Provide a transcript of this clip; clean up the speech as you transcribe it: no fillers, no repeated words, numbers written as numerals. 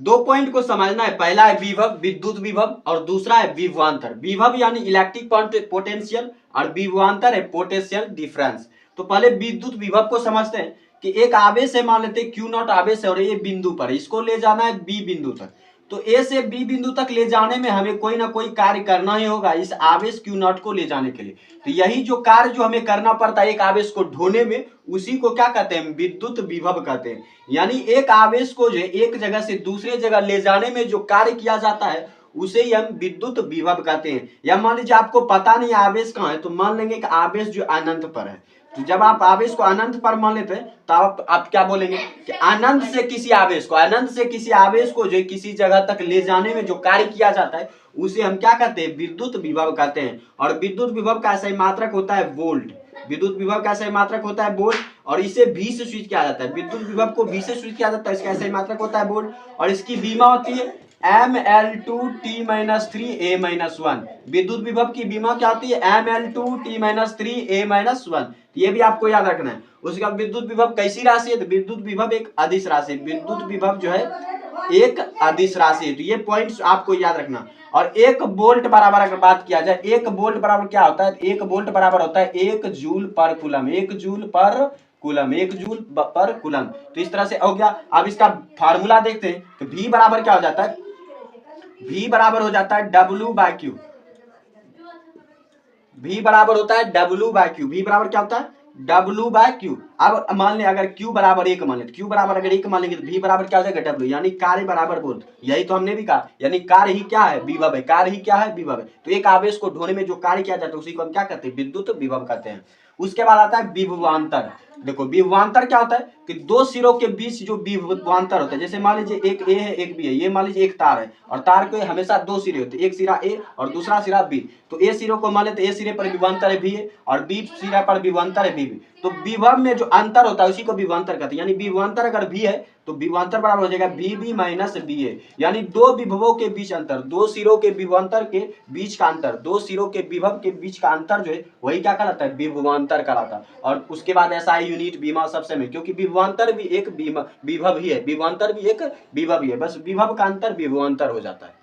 दो पॉइंट को समझना है, पहला है विभव, विद्युत विभव, और दूसरा है विभवांतर। विभव यानी इलेक्ट्रिक पोटेंशियल और विभवांतर है पोटेंशियल डिफरेंस। तो पहले विद्युत विभव को समझते हैं कि एक आवेश है, मान लेते हैं क्यू नॉट आवेश है और ये बिंदु पर, इसको ले जाना है बी बिंदु तक। तो ए से बी बिंदु तक ले जाने में हमें कोई ना कोई कार्य करना ही होगा इस आवेश क्यू नॉट को ले जाने के लिए। तो यही जो कार्य जो हमें करना पड़ता है एक आवेश को ढोने में, उसी को क्या कहते हैं, विद्युत विभव कहते हैं। यानी एक आवेश को जो एक जगह से दूसरे जगह ले जाने में जो कार्य किया जाता है उसे ही हम विद्युत विभव कहते हैं। या मान लीजिए आपको पता नहीं आवेश कहाँ है, तो मान लेंगे कि आवेश जो अनंत पर है। तो जब आप आवेश को अनंत पर मान लेते हैं तो आप क्या बोलेंगे कि अनंत से किसी आवेश को जो किसी जगह तक ले जाने में जो कार्य किया जाता है उसे हम क्या कहते हैं, विद्युत विभव कहते हैं। और विद्युत विभव का सही मात्रक होता है वोल्ट। विद्युत विभव का सही मात्रक होता है वोल्ट, और इसे V से स्विच किया जाता है। विद्युत विभव को V से स्विच किया जाता है, इसका सही मात्रक होता है वोल्ट, और इसकी बीमा होती है mL2T-3A-1। विद्युत विभव की बीमा क्या होती है, mL2T-3A-1। ये भी आपको याद रखना है। उसके बाद विद्युत विभव कैसी राशि है, तो विद्युत विभव एक अदिश राशि। विद्युत विभव जो है एक अदिश राशि है। तो ये पॉइंट्स आपको याद रखना। और एक वोल्ट बराबर अगर बात किया जाए, एक वोल्ट बराबर क्या होता है, एक वोल्ट बराबर होता है 1 जूल पर कूलम। 1 जूल पर कूलम, 1 जूल पर कूलम। तो इस तरह से हो गया। अब इसका फार्मूला देखते हैं तो V बराबर क्या हो जाता है, V बराबर हो जाता है W/Q। V बराबर होता है W/Q। V बराबर क्या होता है, W/Q। अब मान ले अगर Q बराबर 1 मान ले, Q बराबर अगर 1 मान लेंगे तो V बराबर क्या हो जाएगा, W, यानी कार्य बराबर वोल्ट। यही तो हमने भी कहा, यानी कार्य ही क्या है, विभव है। कार्य ही क्या है, विभव है। तो एक आवेश को ढोने में जो कार्य किया जाता है उसी को हम क्या कहते हैं, विद्युत विभव कहते हैं। उसके बाद आता है विभवांतर। देखो विभवांतर क्या होता है कि दो सिरों के बीच जो विभवांतर होता है, जैसे मान लीजिए एक ए है एक बी है, ये मान लीजिए एक तार है और तार के हमेशा दो सिरे होते हैं, एक सिरा ए और दूसरा सिरा बी। तो ए सिरे को मान लेते ए सिरे पर विभवांतर है बी है और बी सिरा पर विभवांतर है बी। तो विभव में जो अंतर होता है उसी को विभवांतर कहते हैं। यानी विभवांतर अगर भी है तो विभवांतर बराबर हो जाएगा VB माइनस BA। यानी दो विभवों के बीच अंतर, दो सिरों के विभवांतर के बीच का अंतर, दो सिरों के विभव के बीच का अंतर जो है वही क्या कहलाता है, विभवांतर कहलाता है। और उसके बाद ऐसा है यूनिट बीमा सबसे में, क्योंकि विभवांतर भी एक विभव ही है, विभवांतर भी एक विभव ही है, बस विभव का अंतर विभवांतर हो जाता है।